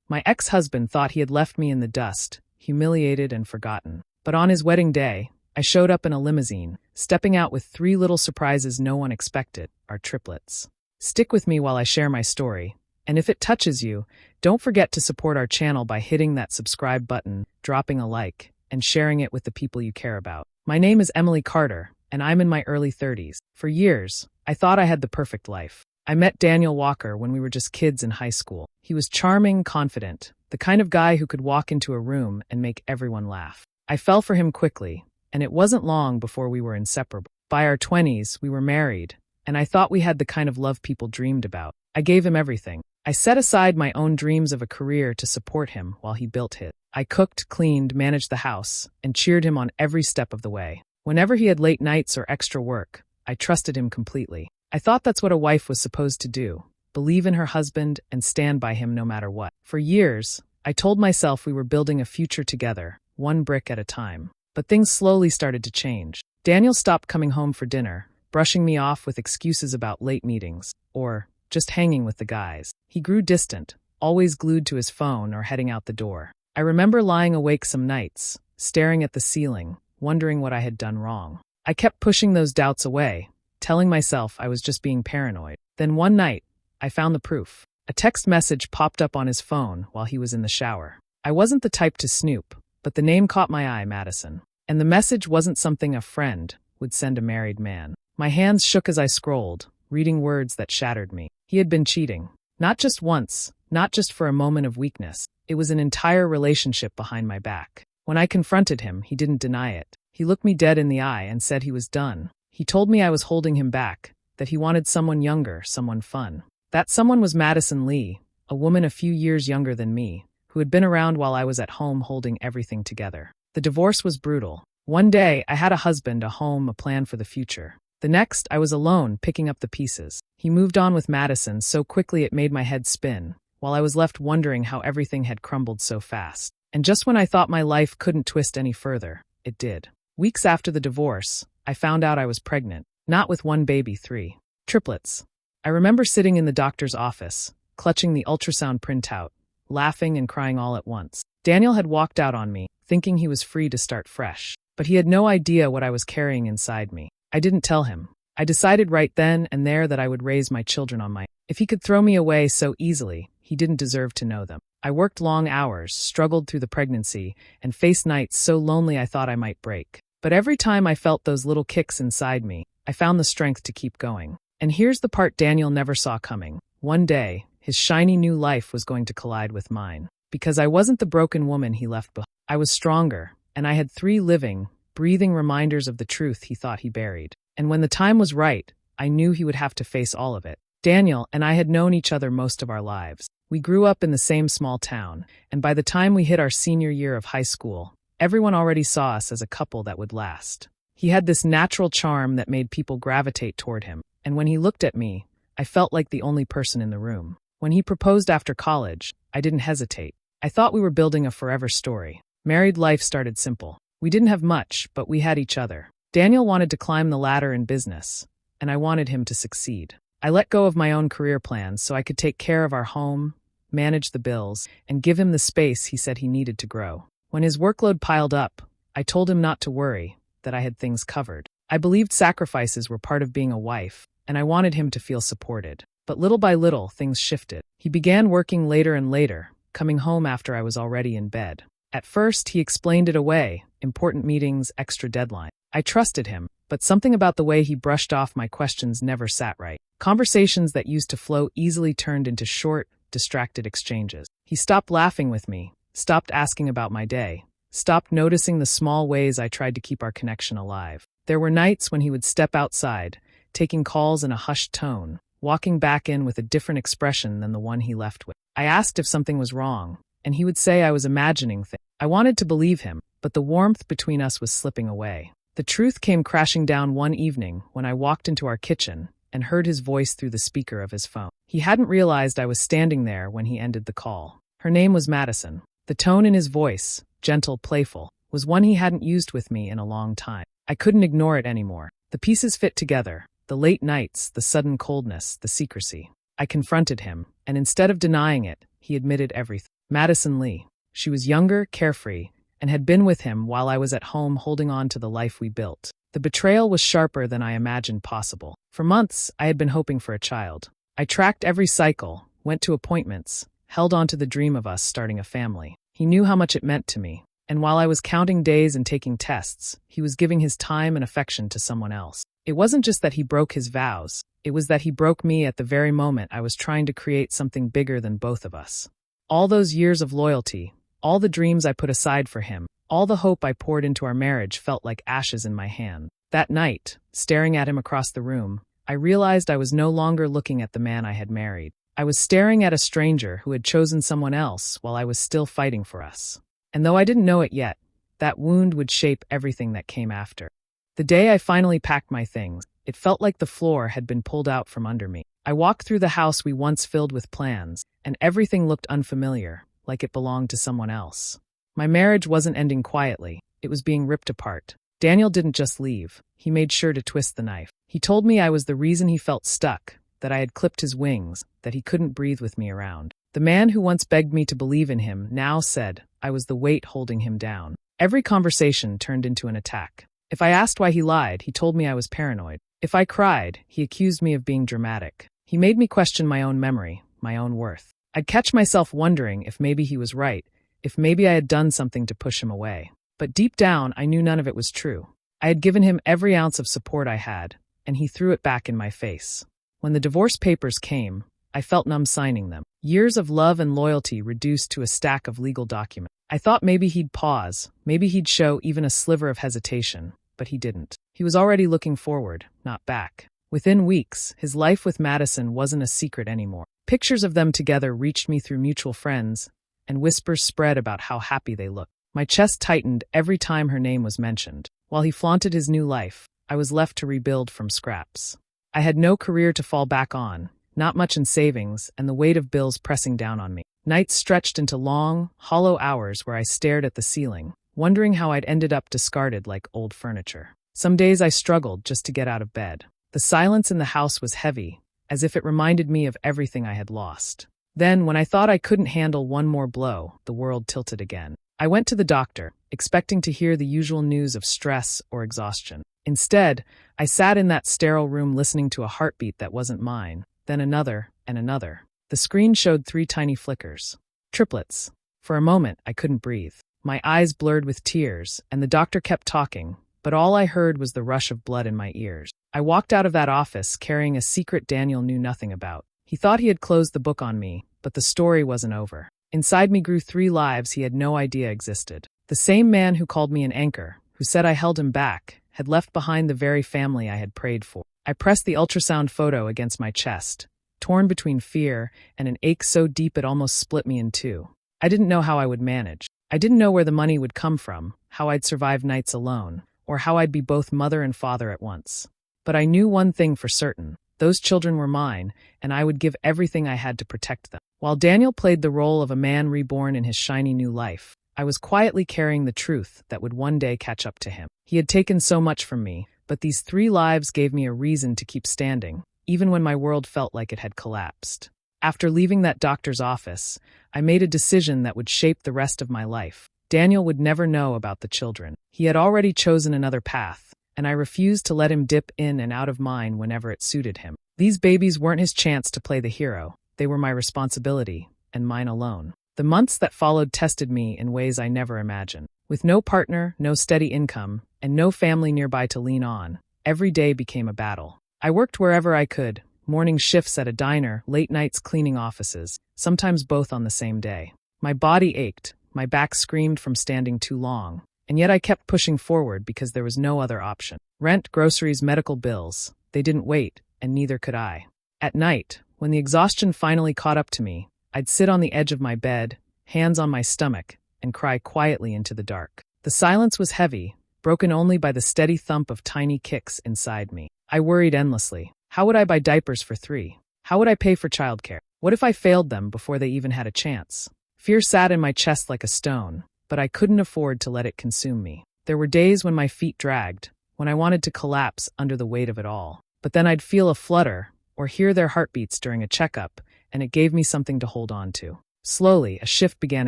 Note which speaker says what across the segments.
Speaker 1: My ex-husband thought he had left me in the dust, humiliated and forgotten. But on his wedding day, I showed up in a limousine, stepping out with 3 little surprises no one expected, our triplets. Stick with me while I share my story, and if it touches you, don't forget to support our channel by hitting that subscribe button, dropping a like, and sharing it with the people you care about. My name is Emily Carter, and I'm in my early 30s. For years, I thought I had the perfect life. I met Daniel Walker when we were just kids in high school. He was charming, confident, the kind of guy who could walk into a room and make everyone laugh. I fell for him quickly, and it wasn't long before we were inseparable. By our 20s, we were married, and I thought we had the kind of love people dreamed about. I gave him everything. I set aside my own dreams of a career to support him while he built his. I cooked, cleaned, managed the house, and cheered him on every step of the way. Whenever he had late nights or extra work, I trusted him completely. I thought that's what a wife was supposed to do, believe in her husband and stand by him no matter what. For years, I told myself we were building a future together, one brick at a time. But things slowly started to change. Daniel stopped coming home for dinner, brushing me off with excuses about late meetings, or just hanging with the guys. He grew distant, always glued to his phone or heading out the door. I remember lying awake some nights, staring at the ceiling, wondering what I had done wrong. I kept pushing those doubts away, telling myself I was just being paranoid. Then one night, I found the proof. A text message popped up on his phone while he was in the shower. I wasn't the type to snoop, but the name caught my eye, Madison. And the message wasn't something a friend would send a married man. My hands shook as I scrolled, reading words that shattered me. He had been cheating. Not just once, not just for a moment of weakness. It was an entire relationship behind my back. When I confronted him, he didn't deny it. He looked me dead in the eye and said he was done. He told me I was holding him back, that he wanted someone younger, someone fun. That someone was Madison Lee, a woman a few years younger than me, who had been around while I was at home holding everything together. The divorce was brutal. One day, I had a husband, a home, a plan for the future. The next, I was alone, picking up the pieces. He moved on with Madison so quickly it made my head spin, while I was left wondering how everything had crumbled so fast. And just when I thought my life couldn't twist any further, it did. Weeks after the divorce, I found out I was pregnant, not with one baby, 3 triplets. I remember sitting in the doctor's office, clutching the ultrasound printout, laughing and crying all at once. Daniel had walked out on me, thinking he was free to start fresh. But he had no idea what I was carrying inside me. I didn't tell him. I decided right then and there that I would raise my children on my own. If he could throw me away so easily, he didn't deserve to know them. I worked long hours, struggled through the pregnancy, and faced nights so lonely I thought I might break. But every time I felt those little kicks inside me, I found the strength to keep going. And here's the part Daniel never saw coming. One day, his shiny new life was going to collide with mine. Because I wasn't the broken woman he left behind. I was stronger, and I had 3 living, breathing reminders of the truth he thought he buried. And when the time was right, I knew he would have to face all of it. Daniel and I had known each other most of our lives. We grew up in the same small town, and by the time we hit our senior year of high school, everyone already saw us as a couple that would last. He had this natural charm that made people gravitate toward him, and when he looked at me, I felt like the only person in the room. When he proposed after college, I didn't hesitate. I thought we were building a forever story. Married life started simple. We didn't have much, but we had each other. Daniel wanted to climb the ladder in business, and I wanted him to succeed. I let go of my own career plans so I could take care of our home, manage the bills, and give him the space he said he needed to grow. When his workload piled up, I told him not to worry, that I had things covered. I believed sacrifices were part of being a wife, and I wanted him to feel supported. But little by little, things shifted. He began working later and later, coming home after I was already in bed. At first, he explained it away, important meetings, extra deadline. I trusted him, but something about the way he brushed off my questions never sat right. Conversations that used to flow easily turned into short, distracted exchanges. He stopped laughing with me, stopped asking about my day, stopped noticing the small ways I tried to keep our connection alive. There were nights when he would step outside, taking calls in a hushed tone, walking back in with a different expression than the one he left with. I asked if something was wrong, and he would say I was imagining things. I wanted to believe him, but the warmth between us was slipping away. The truth came crashing down one evening when I walked into our kitchen and heard his voice through the speaker of his phone. He hadn't realized I was standing there when he ended the call. Her name was Madison. The tone in his voice, gentle, playful, was one he hadn't used with me in a long time. I couldn't ignore it anymore. The pieces fit together. The late nights, the sudden coldness, the secrecy. I confronted him, and instead of denying it, he admitted everything. Madison Lee. She was younger, carefree, and had been with him while I was at home holding on to the life we built. The betrayal was sharper than I imagined possible. For months, I had been hoping for a child. I tracked every cycle, went to appointments, held on to the dream of us starting a family. He knew how much it meant to me, and while I was counting days and taking tests, he was giving his time and affection to someone else. It wasn't just that he broke his vows, it was that he broke me at the very moment I was trying to create something bigger than both of us. All those years of loyalty, all the dreams I put aside for him, all the hope I poured into our marriage felt like ashes in my hand. That night, staring at him across the room, I realized I was no longer looking at the man I had married. I was staring at a stranger who had chosen someone else while I was still fighting for us. And though I didn't know it yet, that wound would shape everything that came after. The day I finally packed my things, it felt like the floor had been pulled out from under me. I walked through the house we once filled with plans, and everything looked unfamiliar, like it belonged to someone else. My marriage wasn't ending quietly, it was being ripped apart. Daniel didn't just leave, he made sure to twist the knife. He told me I was the reason he felt stuck, that I had clipped his wings, that he couldn't breathe with me around. The man who once begged me to believe in him now said I was the weight holding him down. Every conversation turned into an attack. If I asked why he lied, he told me I was paranoid. If I cried, he accused me of being dramatic. He made me question my own memory, my own worth. I'd catch myself wondering if maybe he was right, if maybe I had done something to push him away. But deep down, I knew none of it was true. I had given him every ounce of support I had, and he threw it back in my face. When the divorce papers came, I felt numb signing them. Years of love and loyalty reduced to a stack of legal documents. I thought maybe he'd pause, maybe he'd show even a sliver of hesitation, but he didn't. He was already looking forward, not back. Within weeks, his life with Madison wasn't a secret anymore. Pictures of them together reached me through mutual friends, and whispers spread about how happy they looked. My chest tightened every time her name was mentioned. While he flaunted his new life, I was left to rebuild from scraps. I had no career to fall back on, not much in savings, and the weight of bills pressing down on me. Nights stretched into long, hollow hours where I stared at the ceiling, wondering how I'd ended up discarded like old furniture. Some days I struggled just to get out of bed. The silence in the house was heavy, as if it reminded me of everything I had lost. Then, when I thought I couldn't handle one more blow, the world tilted again. I went to the doctor, expecting to hear the usual news of stress or exhaustion. Instead, I sat in that sterile room listening to a heartbeat that wasn't mine, then another and another. The screen showed 3 tiny flickers. Triplets. For a moment, I couldn't breathe. My eyes blurred with tears, and the doctor kept talking, but all I heard was the rush of blood in my ears. I walked out of that office carrying a secret Daniel knew nothing about. He thought he had closed the book on me, but the story wasn't over. Inside me grew 3 lives he had no idea existed. The same man who called me an anchor, who said I held him back, had left behind the very family I had prayed for. I pressed the ultrasound photo against my chest, torn between fear and an ache so deep it almost split me in two. I didn't know how I would manage. I didn't know where the money would come from, how I'd survive nights alone, or how I'd be both mother and father at once. But I knew one thing for certain. Those children were mine, and I would give everything I had to protect them. While Daniel played the role of a man reborn in his shiny new life, I was quietly carrying the truth that would one day catch up to him. He had taken so much from me, but these 3 lives gave me a reason to keep standing, even when my world felt like it had collapsed. After leaving that doctor's office, I made a decision that would shape the rest of my life. Daniel would never know about the children. He had already chosen another path, and I refused to let him dip in and out of mine whenever it suited him. These babies weren't his chance to play the hero. They were my responsibility, and mine alone. The months that followed tested me in ways I never imagined. With no partner, no steady income, and no family nearby to lean on, every day became a battle. I worked wherever I could, morning shifts at a diner, late nights cleaning offices, sometimes both on the same day. My body ached, my back screamed from standing too long, and yet I kept pushing forward because there was no other option. Rent, groceries, medical bills, they didn't wait, and neither could I. At night, when the exhaustion finally caught up to me, I'd sit on the edge of my bed, hands on my stomach, and cry quietly into the dark. The silence was heavy, broken only by the steady thump of tiny kicks inside me. I worried endlessly. How would I buy diapers for 3? How would I pay for childcare? What if I failed them before they even had a chance? Fear sat in my chest like a stone, but I couldn't afford to let it consume me. There were days when my feet dragged, when I wanted to collapse under the weight of it all. But then I'd feel a flutter, or hear their heartbeats during a checkup, and it gave me something to hold on to. Slowly, a shift began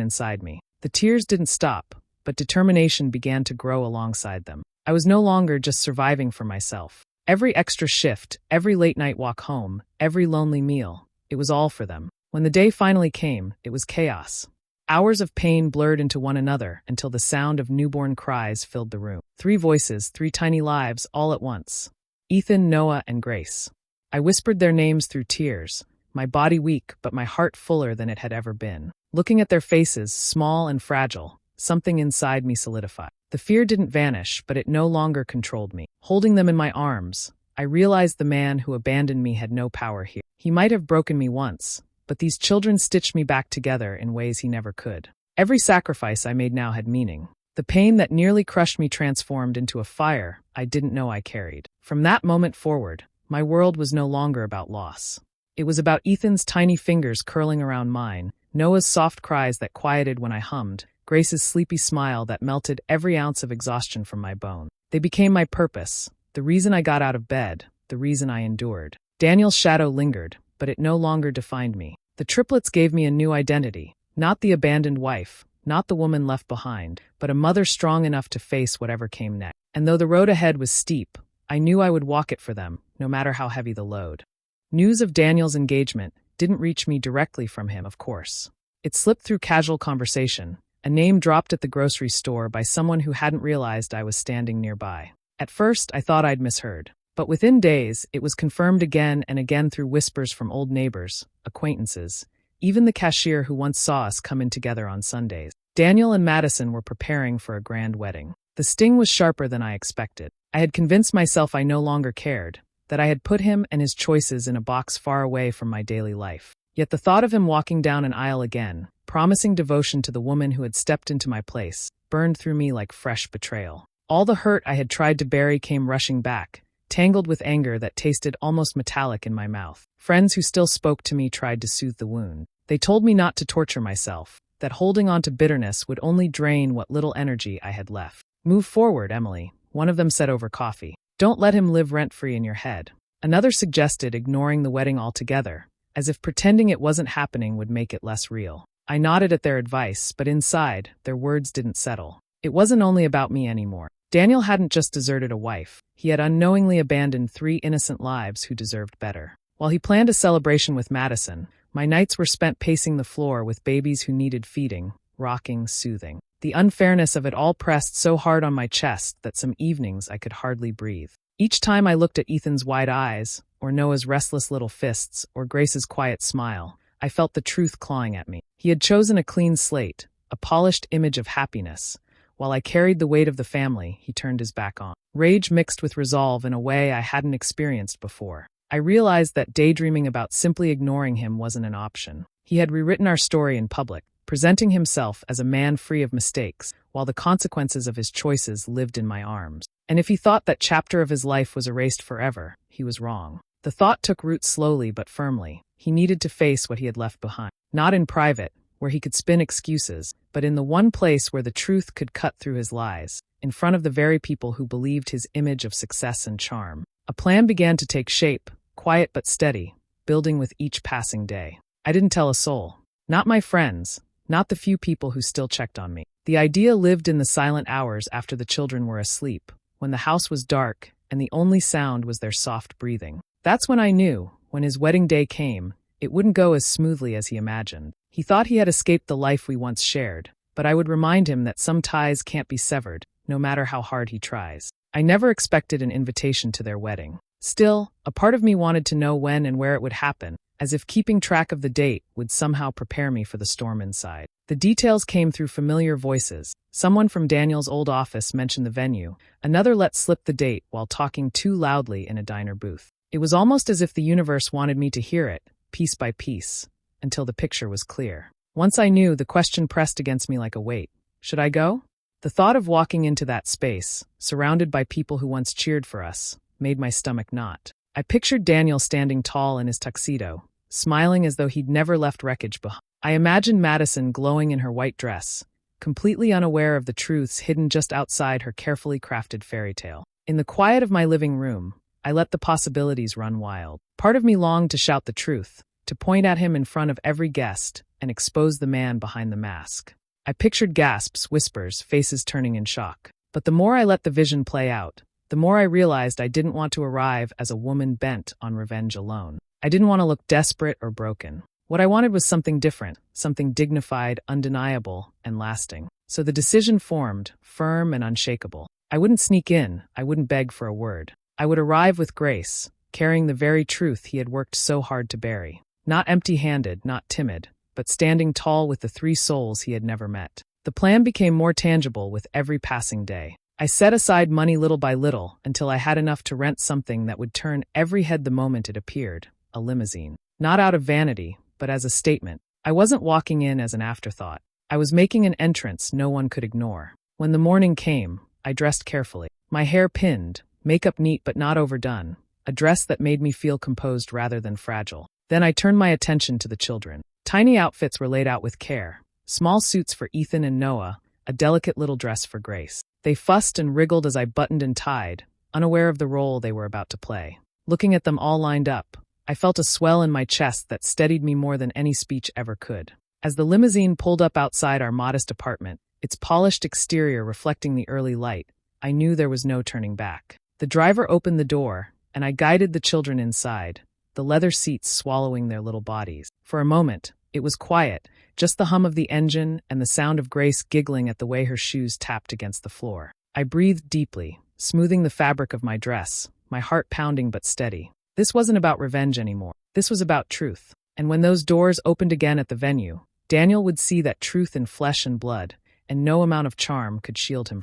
Speaker 1: inside me. The tears didn't stop, but determination began to grow alongside them. I was no longer just surviving for myself. Every extra shift, every late-night walk home, every lonely meal, it was all for them. When the day finally came, it was chaos. Hours of pain blurred into one another until the sound of newborn cries filled the room. 3 voices, 3 tiny lives, all at once. Ethan, Noah, and Grace. I whispered their names through tears, my body weak but my heart fuller than it had ever been. Looking at their faces, small and fragile, something inside me solidified. The fear didn't vanish, but it no longer controlled me. Holding them in my arms, I realized the man who abandoned me had no power here. He might have broken me once, but these children stitched me back together in ways he never could. Every sacrifice I made now had meaning. The pain that nearly crushed me transformed into a fire I didn't know I carried. From that moment forward, my world was no longer about loss. It was about Ethan's tiny fingers curling around mine, Noah's soft cries that quieted when I hummed, Grace's sleepy smile that melted every ounce of exhaustion from my bone. They became my purpose, the reason I got out of bed, the reason I endured. Daniel's shadow lingered, but it no longer defined me. The triplets gave me a new identity, not the abandoned wife, not the woman left behind, but a mother strong enough to face whatever came next. And though the road ahead was steep, I knew I would walk it for them, no matter how heavy the load. News of Daniel's engagement didn't reach me directly from him, of course. It slipped through casual conversation, a name dropped at the grocery store by someone who hadn't realized I was standing nearby. At first, I thought I'd misheard. But within days, it was confirmed again and again through whispers from old neighbors, acquaintances, even the cashier who once saw us come in together on Sundays. Daniel and Madison were preparing for a grand wedding. The sting was sharper than I expected. I had convinced myself I no longer cared, that I had put him and his choices in a box far away from my daily life. Yet the thought of him walking down an aisle again, promising devotion to the woman who had stepped into my place, burned through me like fresh betrayal. All the hurt I had tried to bury came rushing back, tangled with anger that tasted almost metallic in my mouth. Friends who still spoke to me tried to soothe the wound. They told me not to torture myself, that holding on to bitterness would only drain what little energy I had left. "Move forward, Emily," one of them said over coffee. "Don't let him live rent-free in your head." Another suggested ignoring the wedding altogether, as if pretending it wasn't happening would make it less real. I nodded at their advice, but inside, their words didn't settle. It wasn't only about me anymore. Daniel hadn't just deserted a wife. He had unknowingly abandoned 3 innocent lives who deserved better. While he planned a celebration with Madison, my nights were spent pacing the floor with babies who needed feeding, rocking, soothing. The unfairness of it all pressed so hard on my chest that some evenings I could hardly breathe. Each time I looked at Ethan's wide eyes, or Noah's restless little fists, or Grace's quiet smile, I felt the truth clawing at me. He had chosen a clean slate, a polished image of happiness. While I carried the weight of the family, he turned his back on. Rage mixed with resolve in a way I hadn't experienced before. I realized that daydreaming about simply ignoring him wasn't an option. He had rewritten our story in public, presenting himself as a man free of mistakes, while the consequences of his choices lived in my arms. And if he thought that chapter of his life was erased forever, he was wrong. The thought took root slowly but firmly. He needed to face what he had left behind. Not in private, where he could spin excuses, but in the one place where the truth could cut through his lies, in front of the very people who believed his image of success and charm. A plan began to take shape, quiet but steady, building with each passing day. I didn't tell a soul. Not my friends, not the few people who still checked on me. The idea lived in the silent hours after the children were asleep, when the house was dark and the only sound was their soft breathing. That's when I knew, when his wedding day came, it wouldn't go as smoothly as he imagined. He thought he had escaped the life we once shared, but I would remind him that some ties can't be severed, no matter how hard he tries. I never expected an invitation to their wedding. Still, a part of me wanted to know when and where it would happen, as if keeping track of the date would somehow prepare me for the storm inside. The details came through familiar voices. Someone from Daniel's old office mentioned the venue. Another let slip the date while talking too loudly in a diner booth. It was almost as if the universe wanted me to hear it, piece by piece, until the picture was clear. Once I knew, the question pressed against me like a weight. Should I go? The thought of walking into that space, surrounded by people who once cheered for us, made my stomach knot. I pictured Daniel standing tall in his tuxedo, smiling as though he'd never left wreckage behind. I imagined Madison glowing in her white dress, completely unaware of the truths hidden just outside her carefully crafted fairy tale. In the quiet of my living room, I let the possibilities run wild. Part of me longed to shout the truth, to point at him in front of every guest and expose the man behind the mask. I pictured gasps, whispers, faces turning in shock. But the more I let the vision play out, the more I realized I didn't want to arrive as a woman bent on revenge alone. I didn't want to look desperate or broken. What I wanted was something different, something dignified, undeniable, and lasting. So the decision formed, firm and unshakable. I wouldn't sneak in, I wouldn't beg for a word. I would arrive with grace, carrying the very truth he had worked so hard to bury. Not empty-handed, not timid, but standing tall with the three souls he had never met. The plan became more tangible with every passing day. I set aside money little by little until I had enough to rent something that would turn every head the moment it appeared, a limousine. Not out of vanity, but as a statement. I wasn't walking in as an afterthought. I was making an entrance no one could ignore. When the morning came, I dressed carefully. My hair pinned, makeup neat but not overdone, a dress that made me feel composed rather than fragile. Then I turned my attention to the children. Tiny outfits were laid out with care. Small suits for Ethan and Noah, a delicate little dress for Grace. They fussed and wriggled as I buttoned and tied, unaware of the role they were about to play. Looking at them all lined up, I felt a swell in my chest that steadied me more than any speech ever could. As the limousine pulled up outside our modest apartment, its polished exterior reflecting the early light, I knew there was no turning back. The driver opened the door, and I guided the children inside, the leather seats swallowing their little bodies. For a moment, it was quiet, just the hum of the engine and the sound of Grace giggling at the way her shoes tapped against the floor. I breathed deeply, smoothing the fabric of my dress, my heart pounding but steady. This wasn't about revenge anymore. This was about truth. And when those doors opened again at the venue, Daniel would see that truth in flesh and blood, and no amount of charm could shield him.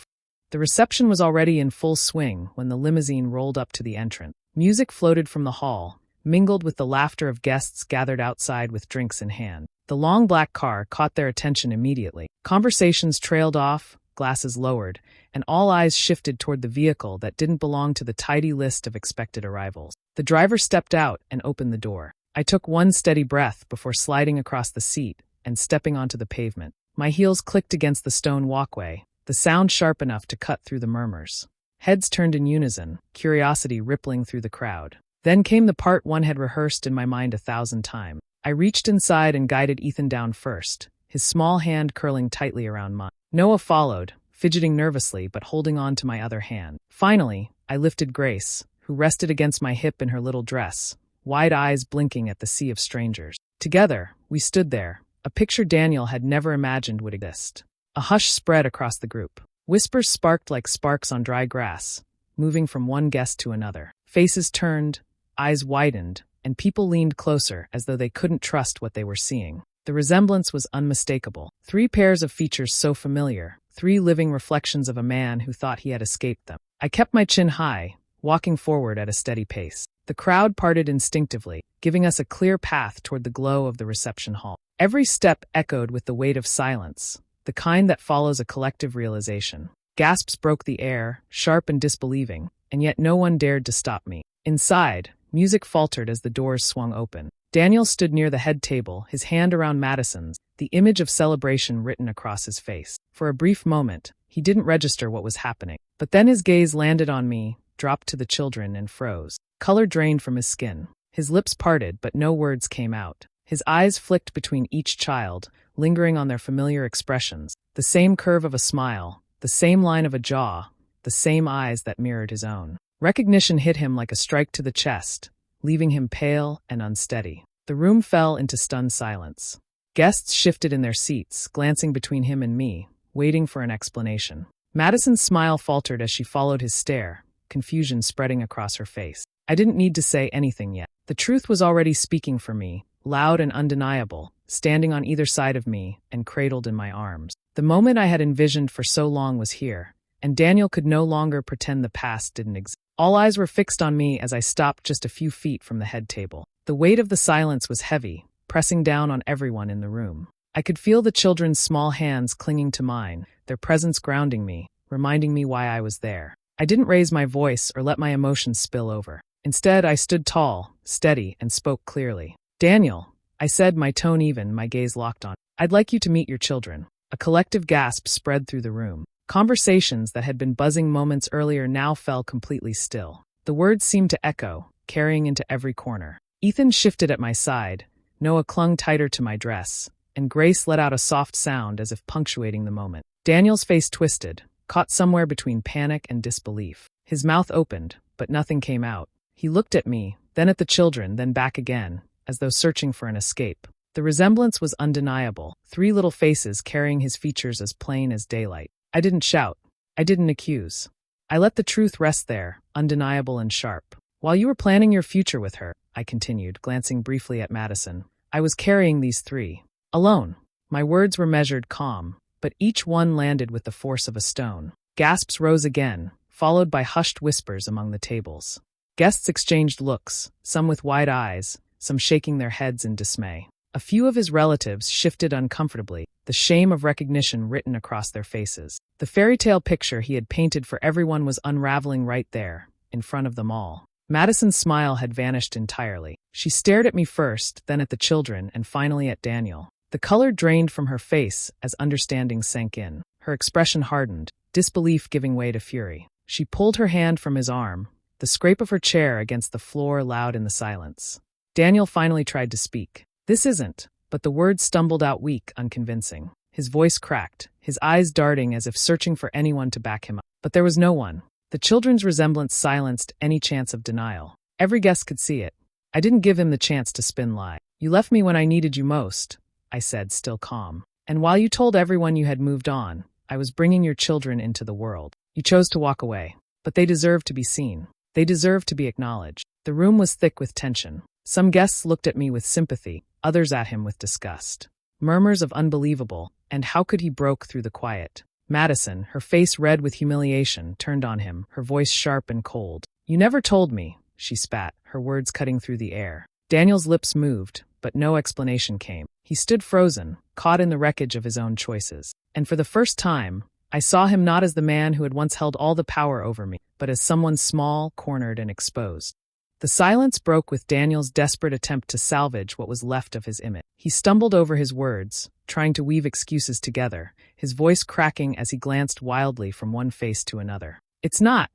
Speaker 1: The reception was already in full swing when the limousine rolled up to the entrance. Music floated from the hall, mingled with the laughter of guests gathered outside with drinks in hand. The long black car caught their attention immediately. Conversations trailed off, glasses lowered, and all eyes shifted toward the vehicle that didn't belong to the tidy list of expected arrivals. The driver stepped out and opened the door. I took one steady breath before sliding across the seat and stepping onto the pavement. My heels clicked against the stone walkway, the sound sharp enough to cut through the murmurs. Heads turned in unison, curiosity rippling through the crowd. Then came the part one had rehearsed in my mind 1,000 times. I reached inside and guided Ethan down first, his small hand curling tightly around mine. Noah followed, fidgeting nervously but holding on to my other hand. Finally, I lifted Grace, who rested against my hip in her little dress, wide eyes blinking at the sea of strangers. Together, we stood there, a picture Daniel had never imagined would exist. A hush spread across the group. Whispers sparked like sparks on dry grass, moving from one guest to another. Faces turned, eyes widened, and people leaned closer as though they couldn't trust what they were seeing. The resemblance was unmistakable. 3 pairs of features so familiar, 3 living reflections of a man who thought he had escaped them. I kept my chin high, walking forward at a steady pace. The crowd parted instinctively, giving us a clear path toward the glow of the reception hall. Every step echoed with the weight of silence, the kind that follows a collective realization. Gasps broke the air, sharp and disbelieving, and yet no one dared to stop me. Inside, music faltered as the doors swung open. Daniel stood near the head table, his hand around Madison's, the image of celebration written across his face. For a brief moment, he didn't register what was happening. But then his gaze landed on me, dropped to the children, and froze. Color drained from his skin. His lips parted, but no words came out. His eyes flicked between each child, lingering on their familiar expressions. The same curve of a smile, the same line of a jaw, the same eyes that mirrored his own. Recognition hit him like a strike to the chest, leaving him pale and unsteady. The room fell into stunned silence. Guests shifted in their seats, glancing between him and me, waiting for an explanation. Madison's smile faltered as she followed his stare, confusion spreading across her face. I didn't need to say anything yet. The truth was already speaking for me, loud and undeniable, standing on either side of me and cradled in my arms. The moment I had envisioned for so long was here, and Daniel could no longer pretend the past didn't exist. All eyes were fixed on me as I stopped just a few feet from the head table. The weight of the silence was heavy, pressing down on everyone in the room. I could feel the children's small hands clinging to mine, their presence grounding me, reminding me why I was there. I didn't raise my voice or let my emotions spill over. Instead, I stood tall, steady, and spoke clearly. Daniel, I said, my tone even, my gaze locked on. I'd like you to meet your children. A collective gasp spread through the room. Conversations that had been buzzing moments earlier now fell completely still. The words seemed to echo, carrying into every corner. Ethan shifted at my side, Noah clung tighter to my dress, and Grace let out a soft sound as if punctuating the moment. Daniel's face twisted, caught somewhere between panic and disbelief. His mouth opened, but nothing came out. He looked at me, then at the children, then back again, as though searching for an escape. The resemblance was undeniable, 3 little faces carrying his features as plain as daylight. I didn't shout. I didn't accuse. I let the truth rest there, undeniable and sharp. While you were planning your future with her, I continued, glancing briefly at Madison, I was carrying these 3. Alone. My words were measured, calm, but each one landed with the force of a stone. Gasps rose again, followed by hushed whispers among the tables. Guests exchanged looks, some with wide eyes, some shaking their heads in dismay. A few of his relatives shifted uncomfortably, the shame of recognition written across their faces. The fairy tale picture he had painted for everyone was unraveling right there, in front of them all. Madison's smile had vanished entirely. She stared at me first, then at the children, and finally at Daniel. The color drained from her face as understanding sank in. Her expression hardened, disbelief giving way to fury. She pulled her hand from his arm, the scrape of her chair against the floor loud in the silence. Daniel finally tried to speak. This isn't, but the words stumbled out weak, unconvincing. His voice cracked, his eyes darting as if searching for anyone to back him up. But there was no one. The children's resemblance silenced any chance of denial. Every guest could see it. I didn't give him the chance to spin lie. You left me when I needed you most, I said, still calm. And while you told everyone you had moved on, I was bringing your children into the world. You chose to walk away. But they deserved to be seen. They deserved to be acknowledged. The room was thick with tension. Some guests looked at me with sympathy, others at him with disgust. Murmurs of unbelievable, and how could he broke through the quiet. Madison, her face red with humiliation, turned on him, her voice sharp and cold. You never told me, she spat, her words cutting through the air. Daniel's lips moved, but no explanation came. He stood frozen, caught in the wreckage of his own choices. And for the first time, I saw him not as the man who had once held all the power over me, but as someone small, cornered, and exposed. The silence broke with Daniel's desperate attempt to salvage what was left of his image. He stumbled over his words, trying to weave excuses together, his voice cracking as he glanced wildly from one face to another. It's not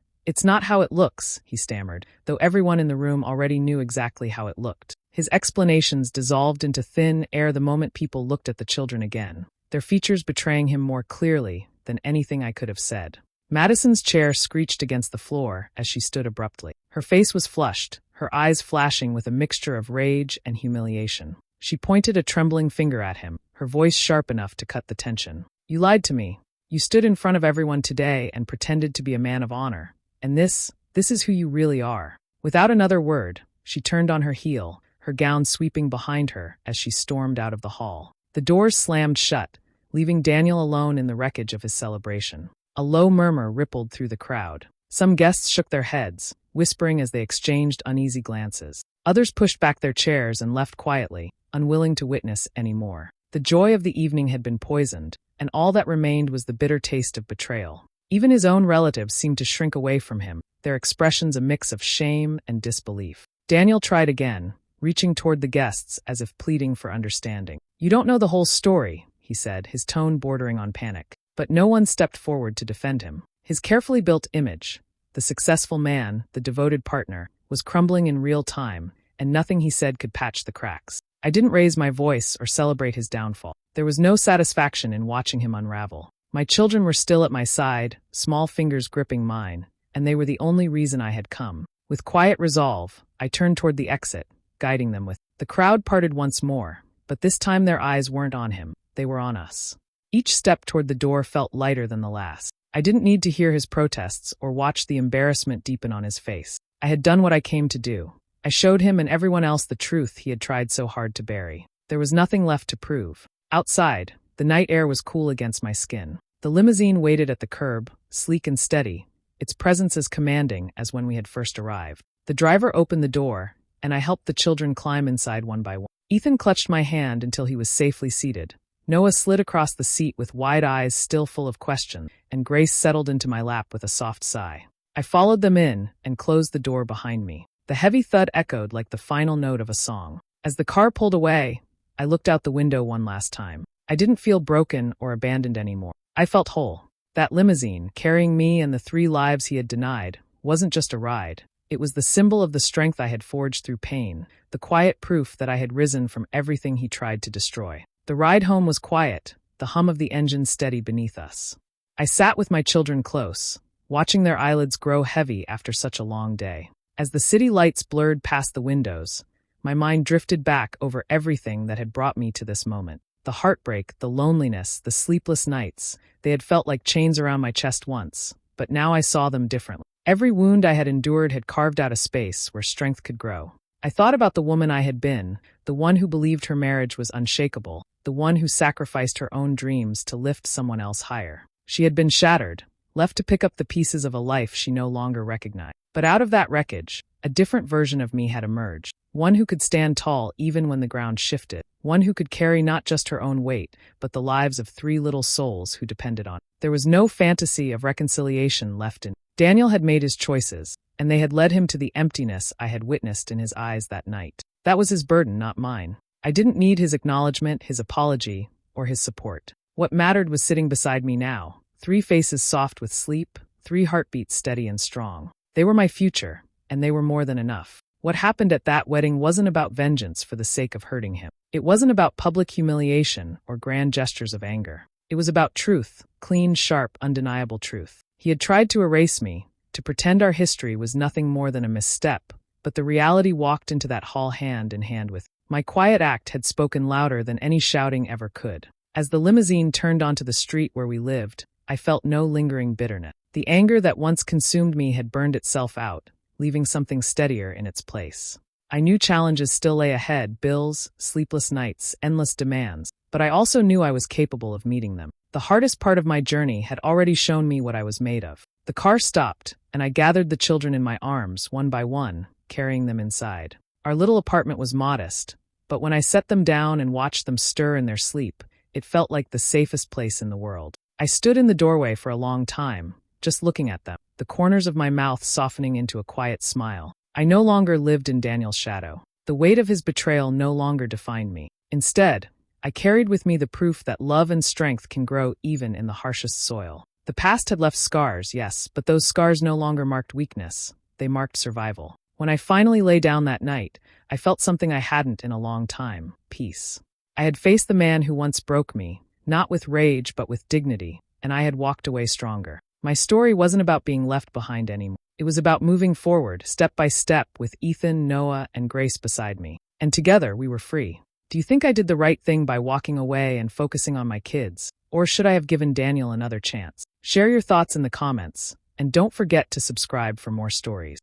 Speaker 1: how it looks, he stammered, though everyone in the room already knew exactly how it looked. His explanations dissolved into thin air the moment people looked at the children again, their features betraying him more clearly than anything I could have said. Madison's chair screeched against the floor as she stood abruptly. Her face was flushed, her eyes flashing with a mixture of rage and humiliation. She pointed a trembling finger at him, her voice sharp enough to cut the tension. You lied to me. You stood in front of everyone today and pretended to be a man of honor. And this is who you really are. Without another word, she turned on her heel, her gown sweeping behind her as she stormed out of the hall. The doors slammed shut, leaving Daniel alone in the wreckage of his celebration. A low murmur rippled through the crowd. Some guests shook their heads, whispering as they exchanged uneasy glances. Others pushed back their chairs and left quietly, unwilling to witness any more. The joy of the evening had been poisoned, and all that remained was the bitter taste of betrayal. Even his own relatives seemed to shrink away from him, their expressions a mix of shame and disbelief. Daniel tried again, reaching toward the guests as if pleading for understanding. You don't know the whole story, he said, his tone bordering on panic. But no one stepped forward to defend him. His carefully built image, the successful man, the devoted partner, was crumbling in real time, and nothing he said could patch the cracks. I didn't raise my voice or celebrate his downfall. There was no satisfaction in watching him unravel. My children were still at my side, small fingers gripping mine, and they were the only reason I had come. With quiet resolve, I turned toward the exit, guiding them with. The crowd parted once more, but this time their eyes weren't on him, they were on us. Each step toward the door felt lighter than the last. I didn't need to hear his protests or watch the embarrassment deepen on his face. I had done what I came to do. I showed him and everyone else the truth he had tried so hard to bury. There was nothing left to prove. Outside, the night air was cool against my skin. The limousine waited at the curb, sleek and steady, its presence as commanding as when we had first arrived. The driver opened the door, and I helped the children climb inside one by one. Ethan clutched my hand until he was safely seated. Noah slid across the seat with wide eyes still full of questions, and Grace settled into my lap with a soft sigh. I followed them in and closed the door behind me. The heavy thud echoed like the final note of a song. As the car pulled away, I looked out the window one last time. I didn't feel broken or abandoned anymore. I felt whole. That limousine, carrying me and the 3 lives he had denied, wasn't just a ride. It was the symbol of the strength I had forged through pain, the quiet proof that I had risen from everything he tried to destroy. The ride home was quiet, the hum of the engine steady beneath us. I sat with my children close, watching their eyelids grow heavy after such a long day. As the city lights blurred past the windows, my mind drifted back over everything that had brought me to this moment. The heartbreak, the loneliness, the sleepless nights, they had felt like chains around my chest once, but now I saw them differently. Every wound I had endured had carved out a space where strength could grow. I thought about the woman I had been, the one who believed her marriage was unshakable, the one who sacrificed her own dreams to lift someone else higher. She had been shattered, left to pick up the pieces of a life she no longer recognized. But out of that wreckage, a different version of me had emerged, one who could stand tall even when the ground shifted, one who could carry not just her own weight, but the lives of 3 little souls who depended on it. There was no fantasy of reconciliation left in. Daniel had made his choices, and they had led him to the emptiness I had witnessed in his eyes that night. That was his burden, not mine. I didn't need his acknowledgement, his apology, or his support. What mattered was sitting beside me now, 3 faces soft with sleep, 3 heartbeats steady and strong. They were my future, and they were more than enough. What happened at that wedding wasn't about vengeance for the sake of hurting him. It wasn't about public humiliation or grand gestures of anger. It was about truth, clean, sharp, undeniable truth. He had tried to erase me, to pretend our history was nothing more than a misstep, but the reality walked into that hall hand in hand with me. My quiet act had spoken louder than any shouting ever could. As the limousine turned onto the street where we lived, I felt no lingering bitterness. The anger that once consumed me had burned itself out, leaving something steadier in its place. I knew challenges still lay ahead, bills, sleepless nights, endless demands, but I also knew I was capable of meeting them. The hardest part of my journey had already shown me what I was made of. The car stopped, and I gathered the children in my arms, one by one, carrying them inside. Our little apartment was modest, but when I set them down and watched them stir in their sleep, it felt like the safest place in the world. I stood in the doorway for a long time, just looking at them, the corners of my mouth softening into a quiet smile. I no longer lived in Daniel's shadow. The weight of his betrayal no longer defined me. Instead, I carried with me the proof that love and strength can grow even in the harshest soil. The past had left scars, yes, but those scars no longer marked weakness. They marked survival. When I finally lay down that night, I felt something I hadn't in a long time: peace. I had faced the man who once broke me, not with rage but with dignity, and I had walked away stronger. My story wasn't about being left behind anymore. It was about moving forward, step by step, with Ethan, Noah, and Grace beside me. And together, we were free. Do you think I did the right thing by walking away and focusing on my kids? Or should I have given Daniel another chance? Share your thoughts in the comments, and don't forget to subscribe for more stories.